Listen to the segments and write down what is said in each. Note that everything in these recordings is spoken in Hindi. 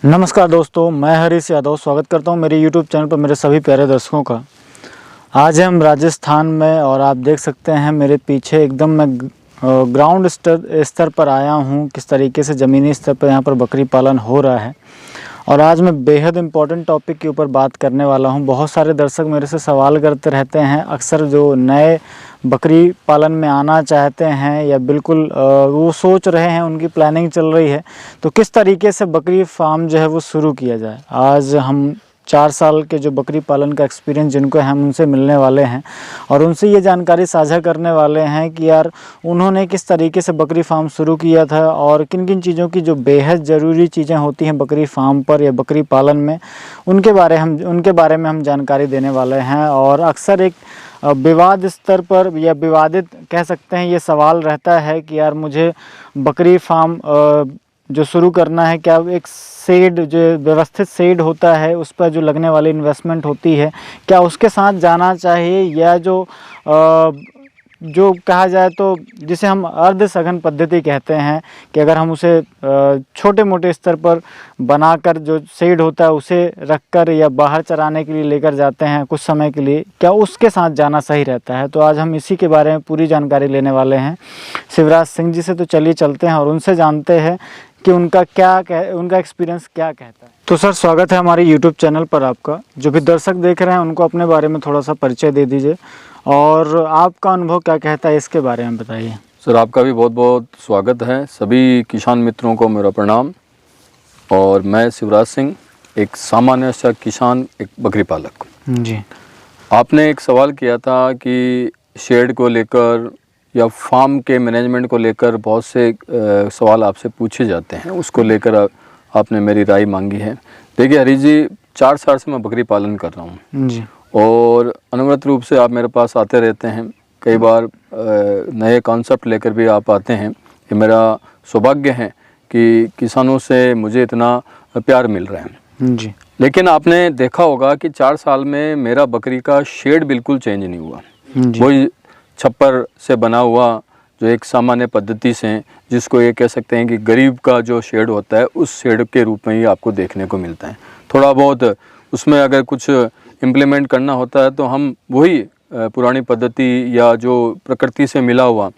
नमस्कार दोस्तों, मैं हरीश यादव स्वागत करता हूं मेरे YouTube चैनल पर मेरे सभी प्यारे दर्शकों का। आज हम राजस्थान में और आप देख सकते हैं मेरे पीछे एकदम मैं ग्राउंड स्तर पर आया हूं। किस तरीके से ज़मीनी स्तर पर यहां पर बकरी पालन हो रहा है और आज मैं बेहद इम्पोर्टेंट टॉपिक के ऊपर बात करने वाला हूं। बहुत सारे दर्शक मेरे से सवाल करते रहते हैं, अक्सर जो नए बकरी पालन में आना चाहते हैं या बिल्कुल वो सोच रहे हैं, उनकी प्लानिंग चल रही है, तो किस तरीके से बकरी फार्म जो है वो शुरू किया जाए। आज हम 4 साल के जो बकरी पालन का एक्सपीरियंस जिनको हम उनसे मिलने वाले हैं और उनसे ये जानकारी साझा करने वाले हैं कि यार उन्होंने किस तरीके से बकरी फार्म शुरू किया था और किन किन चीज़ों की जो बेहद ज़रूरी चीज़ें होती हैं बकरी फार्म पर या बकरी पालन में, उनके बारे में हम जानकारी देने वाले हैं। और अक्सर एक विवाद स्तर पर या विवादित कह सकते हैं ये सवाल रहता है कि यार मुझे बकरी फार्म जो शुरू करना है, क्या एक शेड जो व्यवस्थित शेड होता है उस पर जो लगने वाली इन्वेस्टमेंट होती है क्या उसके साथ जाना चाहिए, या जो कहा जाए तो जिसे हम अर्ध सघन पद्धति कहते हैं कि अगर हम उसे छोटे मोटे स्तर पर बनाकर जो शेड होता है उसे रखकर या बाहर चराने के लिए लेकर जाते हैं कुछ समय के लिए, क्या उसके साथ जाना सही रहता है। तो आज हम इसी के बारे में पूरी जानकारी लेने वाले हैं शिवराज सिंह जी से। तो चलिए चलते हैं और उनसे जानते हैं कि उनका एक्सपीरियंस क्या कहता है। तो सर, स्वागत है हमारे YouTube चैनल पर आपका। जो भी दर्शक देख रहे हैं उनको अपने बारे में थोड़ा सा परिचय दे दीजिए और आपका अनुभव क्या कहता है इसके बारे में बताइए। सर, आपका भी बहुत बहुत स्वागत है। सभी किसान मित्रों को मेरा प्रणाम। और मैं शिवराज सिंह, एक सामान्य सा किसान, एक बकरी पालक जी। आपने एक सवाल किया था कि शेड को लेकर या फार्म के मैनेजमेंट को लेकर बहुत से सवाल आपसे पूछे जाते हैं, उसको लेकर आपने मेरी राय मांगी है। देखिए हरीश जी, 4 साल से मैं बकरी पालन कर रहा हूँ जी। और अनवरत रूप से आप मेरे पास आते रहते हैं। कई बार नए कॉन्सेप्ट लेकर भी आप आते हैं। ये मेरा सौभाग्य है कि किसानों से मुझे इतना प्यार मिल रहा है जी। लेकिन आपने देखा होगा कि 4 साल में मेरा बकरी का शेड बिल्कुल चेंज नहीं हुआ। वही छप्पर से बना हुआ जो एक सामान्य पद्धति से, जिसको ये कह सकते हैं कि गरीब का जो शेड होता है, उस शेड के रूप में ही आपको देखने को मिलता है। थोड़ा बहुत उसमें अगर कुछ इम्प्लीमेंट करना होता है तो हम वही पुरानी पद्धति या जो प्रकृति से मिला हुआ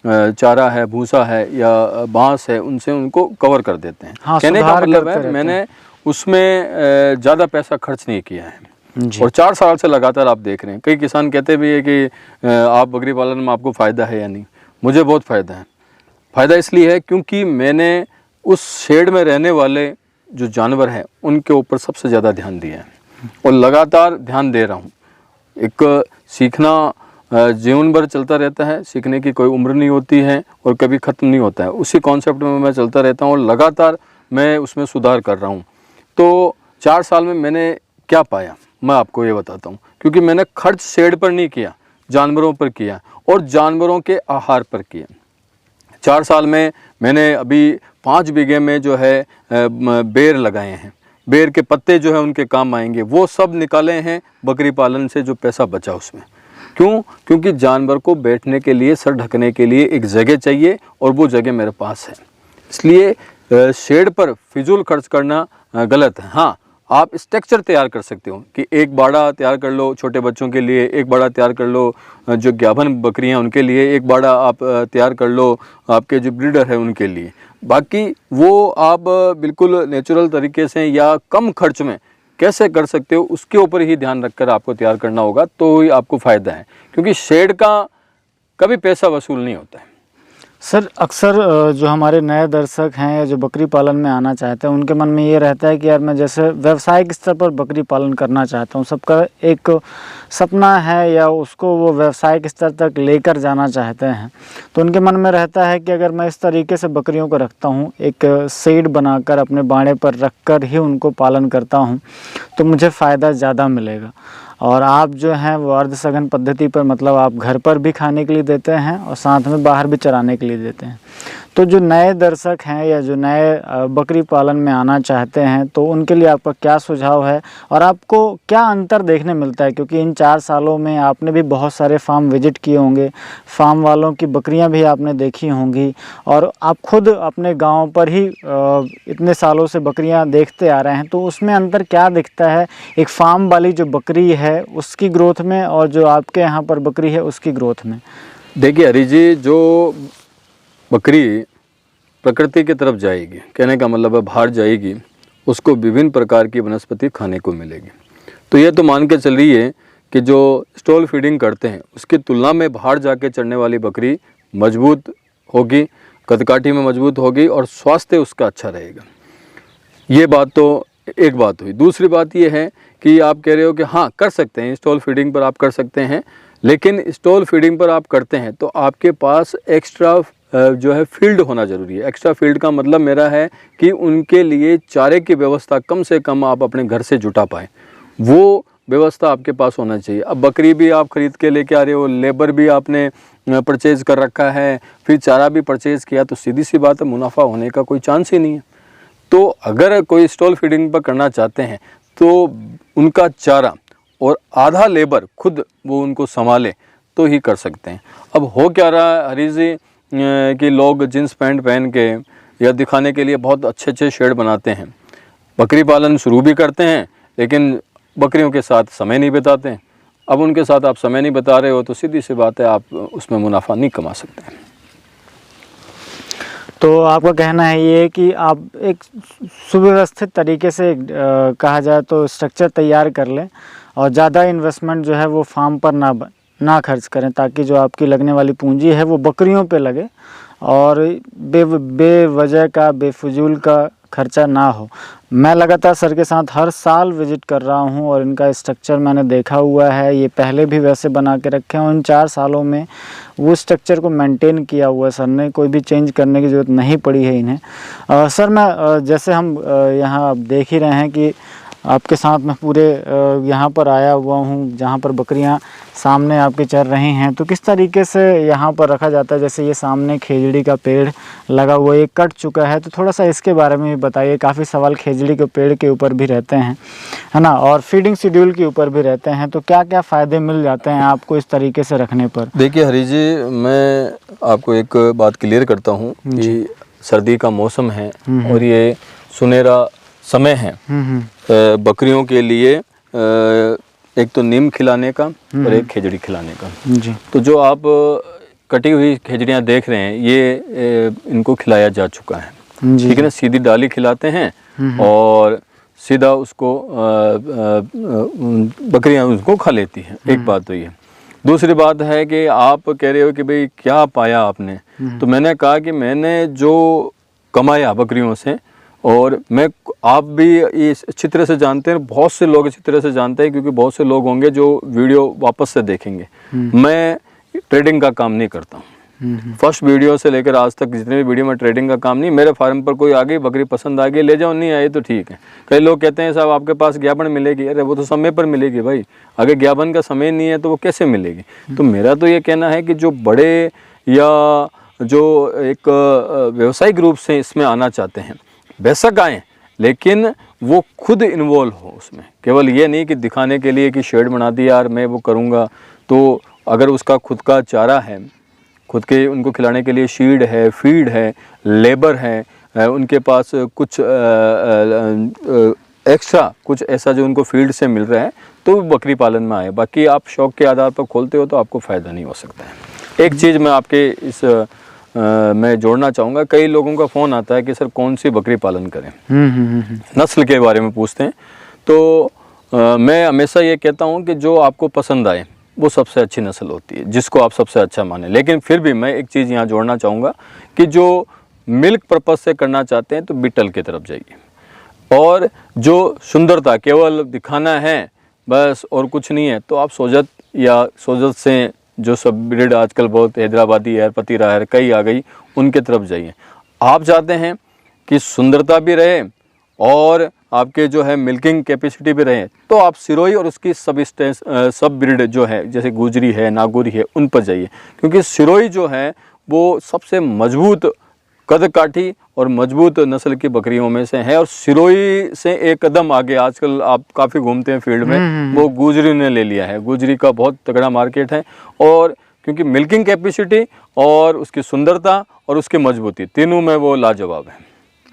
चारा है, भूसा है या बांस है, उनसे उनको कवर कर देते हैं। हाँ, कहने का मतलब है मैंने उसमें ज़्यादा पैसा खर्च नहीं किया है। और 4 साल से लगातार आप देख रहे हैं। कई किसान कहते भी है कि आप बकरी पालन में आपको फ़ायदा है या नहीं। मुझे बहुत फ़ायदा है। फ़ायदा इसलिए है क्योंकि मैंने उस शेड में रहने वाले जो जानवर हैं उनके ऊपर सबसे ज़्यादा ध्यान दिया है और लगातार ध्यान दे रहा हूँ। एक सीखना जीवन भर चलता रहता है, सीखने की कोई उम्र नहीं होती है और कभी ख़त्म नहीं होता है। उसी कॉन्सेप्ट में मैं चलता रहता हूँ और लगातार मैं उसमें सुधार कर रहा हूँ। तो 4 साल में मैंने क्या पाया मैं आपको ये बताता हूँ। क्योंकि मैंने खर्च शेड पर नहीं किया, जानवरों पर किया और जानवरों के आहार पर किया। 4 साल में मैंने अभी 5 बीघे में जो है बेर लगाए हैं। बेर के पत्ते जो है उनके काम आएंगे, वो सब निकाले हैं बकरी पालन से, जो पैसा बचा उसमें। क्यों? क्योंकि जानवर को बैठने के लिए, सर ढकने के लिए एक जगह चाहिए और वो जगह मेरे पास है। इसलिए शेड पर फिजूल खर्च करना गलत है। हाँ, आप स्ट्रक्चर तैयार कर सकते हो कि एक बाड़ा तैयार कर लो छोटे बच्चों के लिए, एक बाड़ा तैयार कर लो जो गाभन बकरियां उनके लिए, एक बाड़ा आप तैयार कर लो आपके जो ब्रीडर है उनके लिए। बाकी वो आप बिल्कुल नेचुरल तरीके से या कम खर्च में कैसे कर सकते हो उसके ऊपर ही ध्यान रखकर आपको तैयार करना होगा, तो ही आपको फ़ायदा है। क्योंकि शेड का कभी पैसा वसूल नहीं होता है। सर, अक्सर जो हमारे नए दर्शक हैं या जो बकरी पालन में आना चाहते हैं उनके मन में ये रहता है कि यार मैं जैसे व्यावसायिक स्तर पर बकरी पालन करना चाहता हूँ। सबका एक सपना है या उसको वो व्यावसायिक स्तर तक लेकर जाना चाहते हैं। तो उनके मन में रहता है कि अगर मैं इस तरीके से बकरियों को रखता हूँ, एक शेड बनाकर अपने बाड़े पर रख कर ही उनको पालन करता हूँ, तो मुझे फ़ायदा ज़्यादा मिलेगा। और आप जो हैं वो अर्ध सघन पद्धति पर, मतलब आप घर पर भी खाने के लिए देते हैं और साथ में बाहर भी चराने के लिए देते हैं। तो जो नए दर्शक हैं या जो नए बकरी पालन में आना चाहते हैं तो उनके लिए आपका क्या सुझाव है और आपको क्या अंतर देखने मिलता है? क्योंकि इन 4 सालों में आपने भी बहुत सारे फार्म विजिट किए होंगे, फार्म वालों की बकरियां भी आपने देखी होंगी और आप खुद अपने गांव पर ही इतने सालों से बकरियां देखते आ रहे हैं, तो उसमें अंतर क्या दिखता है एक फार्म वाली जो बकरी है उसकी ग्रोथ में और जो आपके यहाँ पर बकरी है उसकी ग्रोथ में? देखिए हरी जी, जो बकरी प्रकृति की तरफ जाएगी, कहने का मतलब है बाहर जाएगी, उसको विभिन्न प्रकार की वनस्पति खाने को मिलेगी। तो ये तो मान के चल रही है कि जो स्टॉल फीडिंग करते हैं उसकी तुलना में बाहर जाके चढ़ने वाली बकरी मजबूत होगी, कदकाठी में मजबूत होगी और स्वास्थ्य उसका अच्छा रहेगा। ये बात तो एक बात हुई। दूसरी बात ये है कि आप कह रहे हो कि हाँ कर सकते हैं, स्टॉल फीडिंग पर आप कर सकते हैं, लेकिन स्टॉल फीडिंग पर आप करते हैं तो आपके पास एक्स्ट्रा जो है फील्ड होना ज़रूरी है। एक्स्ट्रा फील्ड का मतलब मेरा है कि उनके लिए चारे की व्यवस्था कम से कम आप अपने घर से जुटा पाएँ, वो व्यवस्था आपके पास होना चाहिए। अब बकरी भी आप ख़रीद के लेके आ रहे हो, लेबर भी आपने परचेज़ कर रखा है, फिर चारा भी परचेज़ किया, तो सीधी सी बात है मुनाफा होने का कोई चांस ही नहीं है। तो अगर कोई स्टॉल फीडिंग पर करना चाहते हैं तो उनका चारा और आधा लेबर खुद वो उनको संभाले तो ही कर सकते हैं। अब हो क्या रहा है हरी जी कि लोग जींस पैंट पहन के या दिखाने के लिए बहुत अच्छे अच्छे शेड बनाते हैं, बकरी पालन शुरू भी करते हैं लेकिन बकरियों के साथ समय नहीं बिताते हैं। अब उनके साथ आप समय नहीं बिता रहे हो तो सीधी सी बात है आप उसमें मुनाफा नहीं कमा सकते हैं। तो आपका कहना है ये कि आप एक सुव्यवस्थित तरीके से कहा जाए तो स्ट्रक्चर तैयार कर लें और ज़्यादा इन्वेस्टमेंट जो है वो फार्म पर ना खर्च करें, ताकि जो आपकी लगने वाली पूंजी है वो बकरियों पे लगे और बेवजह का बेफजूल का खर्चा ना हो। मैं लगातार सर के साथ हर साल विज़िट कर रहा हूं और इनका स्ट्रक्चर मैंने देखा हुआ है, ये पहले भी वैसे बना के रखे हैं। उन 4 सालों में वो स्ट्रक्चर को मेंटेन किया हुआ है सर ने, कोई भी चेंज करने की ज़रूरत नहीं पड़ी है इन्हें। सर मैं जैसे हम यहाँ आप देख ही रहे हैं कि आपके साथ मैं पूरे यहाँ पर आया हुआ हूँ जहाँ पर बकरियाँ सामने आपके चर रही हैं, तो किस तरीके से यहाँ पर रखा जाता है? जैसे ये सामने खेजड़ी का पेड़ लगा हुआ है, ये कट चुका है, तो थोड़ा सा इसके बारे में भी बताइए। काफ़ी सवाल खेजड़ी के पेड़ के ऊपर भी रहते हैं, है ना, और फीडिंग शेड्यूल के ऊपर भी रहते हैं, तो क्या क्या फ़ायदे मिल जाते हैं आपको इस तरीके से रखने पर? देखिए हरी जी, मैं आपको एक बात क्लियर करता हूँ कि सर्दी का मौसम है और ये सुनहरा समय है बकरियों के लिए, एक तो नीम खिलाने का और एक खेजड़ी खिलाने का जी। तो जो आप कटी हुई खेजड़ियाँ देख रहे हैं ये इनको खिलाया जा चुका है, ठीक है ना। सीधी डाली खिलाते हैं और सीधा उसको बकरियाँ उसको खा लेती हैं। एक बात तो ये। दूसरी बात है कि आप कह रहे हो कि भाई क्या पाया आपने, तो मैंने कहा कि मैंने जो कमाया बकरियों से, और मैं आप भी इस अच्छी तरह से जानते हैं, बहुत से लोग अच्छी तरह से जानते हैं क्योंकि बहुत से लोग होंगे जो वीडियो वापस से देखेंगे। मैं ट्रेडिंग का काम नहीं करता हूँ। फर्स्ट वीडियो से लेकर आज तक जितने भी वीडियो में ट्रेडिंग का काम नहीं। मेरे फार्म पर कोई आ गई बकरी पसंद आ गई, ले जाओ, नहीं आई तो ठीक है। कई लोग कहते हैं साहब आपके पास ज्ञापन मिलेगी, अरे वो तो समय पर मिलेगी भाई, अगर ज्ञापन का समय नहीं है तो वो कैसे मिलेगी। तो मेरा तो ये कहना है कि जो बड़े या जो एक व्यावसायिक रूप से इसमें आना चाहते हैं बेशक आएँ, लेकिन वो खुद इन्वॉल्व हो उसमें। केवल ये नहीं कि दिखाने के लिए कि शेड बना दिया यार मैं वो करूँगा। तो अगर उसका खुद का चारा है, खुद के उनको खिलाने के लिए शीड है, फीड है, लेबर है, उनके पास कुछ एक्स्ट्रा कुछ ऐसा जो उनको फील्ड से मिल रहा है, तो बकरी पालन में आए। बाकी आप शौक के आधार पर खोलते हो तो आपको फ़ायदा नहीं हो सकता है। एक चीज़ मैं आपके इस मैं जोड़ना चाहूँगा, कई लोगों का फ़ोन आता है कि सर कौन सी बकरी पालन करें, नस्ल के बारे में पूछते हैं। तो मैं हमेशा ये कहता हूँ कि जो आपको पसंद आए वो सबसे अच्छी नस्ल होती है, जिसको आप सबसे अच्छा माने। लेकिन फिर भी मैं एक चीज़ यहाँ जोड़ना चाहूँगा कि जो मिल्क पर्पज़ से करना चाहते हैं तो बीटल की तरफ जाइए, और जो सुंदरता केवल दिखाना है बस और कुछ नहीं है तो आप सोजत या सोजत से जो सब ब्रीड आजकल बहुत हैदराबादी है, पतीरा है, कई आ गई, उनके तरफ जाइए। आप चाहते हैं कि सुंदरता भी रहे और आपके जो है मिल्किंग कैपेसिटी भी रहे, तो आप सिरोही और उसकी सब ब्रीड जो है जैसे गुजरी है, नागौरी है, उन पर जाइए। क्योंकि सिरोही जो है वो सबसे मजबूत कद काठी और मजबूत नस्ल की बकरियों में से है, और सिरोही से एक कदम आगे आजकल आप काफ़ी घूमते हैं फील्ड में, वो गुजरी ने ले लिया है। गुजरी का बहुत तगड़ा मार्केट है, और क्योंकि मिल्किंग कैपेसिटी और उसकी सुंदरता और उसकी मजबूती तीनों में वो लाजवाब है।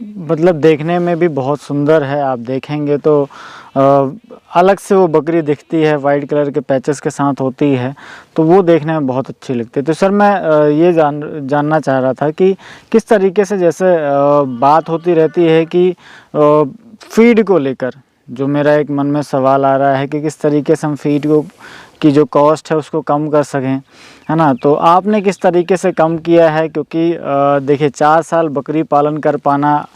मतलब देखने में भी बहुत सुंदर है, आप देखेंगे तो अलग से वो बकरी दिखती है, वाइट कलर के पैचेस के साथ होती है, तो वो देखने में बहुत अच्छी लगती है। तो सर मैं ये जानना चाह रहा था कि किस तरीके से, जैसे बात होती रहती है कि फीड को लेकर जो मेरा एक मन में सवाल आ रहा है कि किस तरीके से हम फीड को की जो कॉस्ट है उसको कम कर सकें, है ना। तो आपने किस तरीके से कम किया है, क्योंकि देखिए 4 साल बकरी पालन कर पाना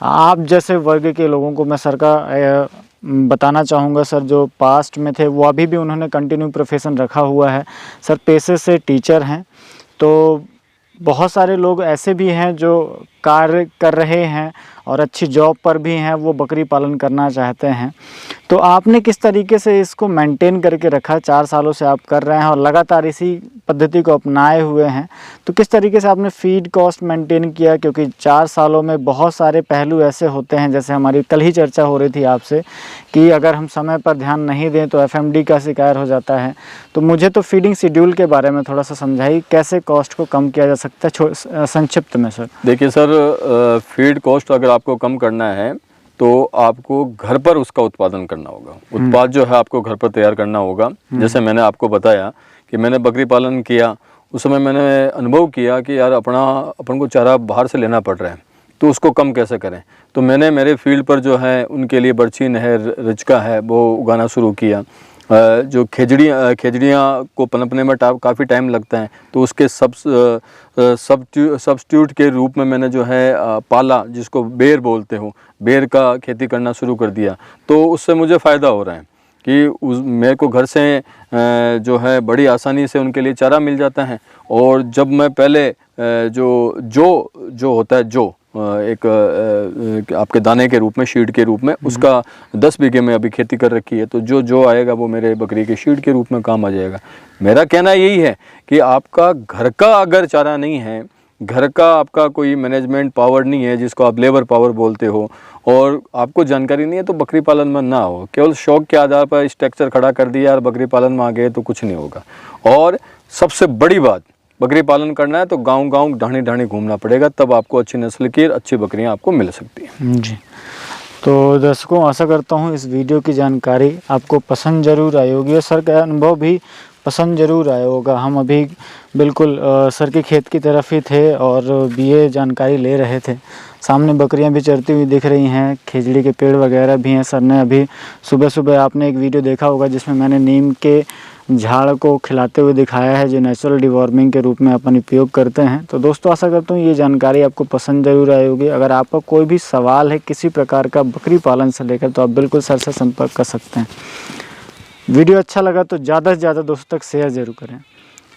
आप जैसे वर्ग के लोगों को मैं सर का बताना चाहूँगा, सर जो पास्ट में थे वो अभी भी उन्होंने कंटिन्यू प्रोफेशन रखा हुआ है। सर पेशे से टीचर हैं, तो बहुत सारे लोग ऐसे भी हैं जो कार्य कर रहे हैं और अच्छी जॉब पर भी हैं, वो बकरी पालन करना चाहते हैं। तो आपने किस तरीके से इसको मेंटेन करके रखा? 4 सालों से आप कर रहे हैं और लगातार इसी पद्धति को अपनाए हुए हैं, तो किस तरीके से आपने फीड कॉस्ट मेंटेन किया? क्योंकि 4 सालों में बहुत सारे पहलू ऐसे होते हैं, जैसे हमारी कल ही चर्चा हो रही थी आपसे कि अगर हम समय पर ध्यान नहीं दें तो एफएमडी का शिकार हो जाता है। तो मुझे तो फीडिंग शेड्यूल के बारे में थोड़ा सा समझाइए, कैसे कॉस्ट को कम किया जा सकता है संक्षिप्त में सर। देखिए सर, फीड कॉस्ट अगर आपको कम करना है तो आपको घर पर उसका उत्पादन करना होगा। उत्पाद जो है आपको घर पर तैयार करना होगा। जैसे मैंने आपको बताया कि मैंने बकरी पालन किया, उस समय मैंने अनुभव किया कि यार अपन को चारा बाहर से लेना पड़ रहा है, तो उसको कम कैसे करें। तो मैंने मेरे फील्ड पर जो है उनके लिए बर्चीन है, रिचका है, वो उगाना शुरू किया। जो खेजड़ियाँ को पनपने में काफ़ी टाइम लगता है, तो उसके सब्स्टिट्यूट के रूप में मैंने जो है पाला, जिसको बेर बोलते हो, बेर का खेती करना शुरू कर दिया। तो उससे मुझे फ़ायदा हो रहा है कि मेरे को घर से जो है बड़ी आसानी से उनके लिए चारा मिल जाता है। और जब मैं पहले जो होता है एक आपके दाने के रूप में, शीड के रूप में, उसका 10 बीघे में अभी खेती कर रखी है, तो जो आएगा वो मेरे बकरी के शीड के रूप में काम आ जाएगा। मेरा कहना यही है कि आपका घर का अगर चारा नहीं है, घर का आपका कोई मैनेजमेंट पावर नहीं है, जिसको आप लेबर पावर बोलते हो, और आपको जानकारी नहीं है, तो बकरी पालन में ना हो। केवल शौक के आधार पर स्ट्रक्चर खड़ा कर दिया और बकरी पालन में आ गए तो कुछ नहीं होगा। और सबसे बड़ी बात, बकरी पालन करना है तो गांव-गांव, ढाणी-ढाणी घूमना पड़ेगा, तब आपको अच्छी नस्ल की अच्छी बकरियां आपको मिल सकती हैं। जी, तो दर्शकों आशा करता हूँ इस वीडियो की जानकारी आपको पसंद ज़रूर आई होगी और सर का अनुभव भी पसंद ज़रूर आया होगा। हम अभी बिल्कुल सर के खेत की तरफ ही थे और ये जानकारी ले रहे थे। सामने बकरियां भी चरती हुई दिख रही हैं, खेजड़ी के पेड़ वगैरह भी हैं। सर ने अभी सुबह आपने एक वीडियो देखा होगा जिसमें मैंने नीम के झाड़ को खिलाते हुए दिखाया है, जो नेचुरल डिवॉर्मिंग के रूप में अपन उपयोग करते हैं। तो दोस्तों आशा करता हूँ ये जानकारी आपको पसंद ज़रूर आई होगी। अगर आपका कोई भी सवाल है किसी प्रकार का बकरी पालन से लेकर, तो आप बिल्कुल सर से संपर्क कर सकते हैं। वीडियो अच्छा लगा तो ज़्यादा से ज़्यादा दोस्तों तक शेयर ज़रूर करें,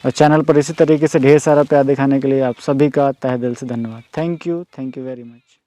और चैनल पर इसी तरीके से ढेर सारा प्यार दिखाने के लिए आप सभी का तहे दिल से धन्यवाद। Thank you very much.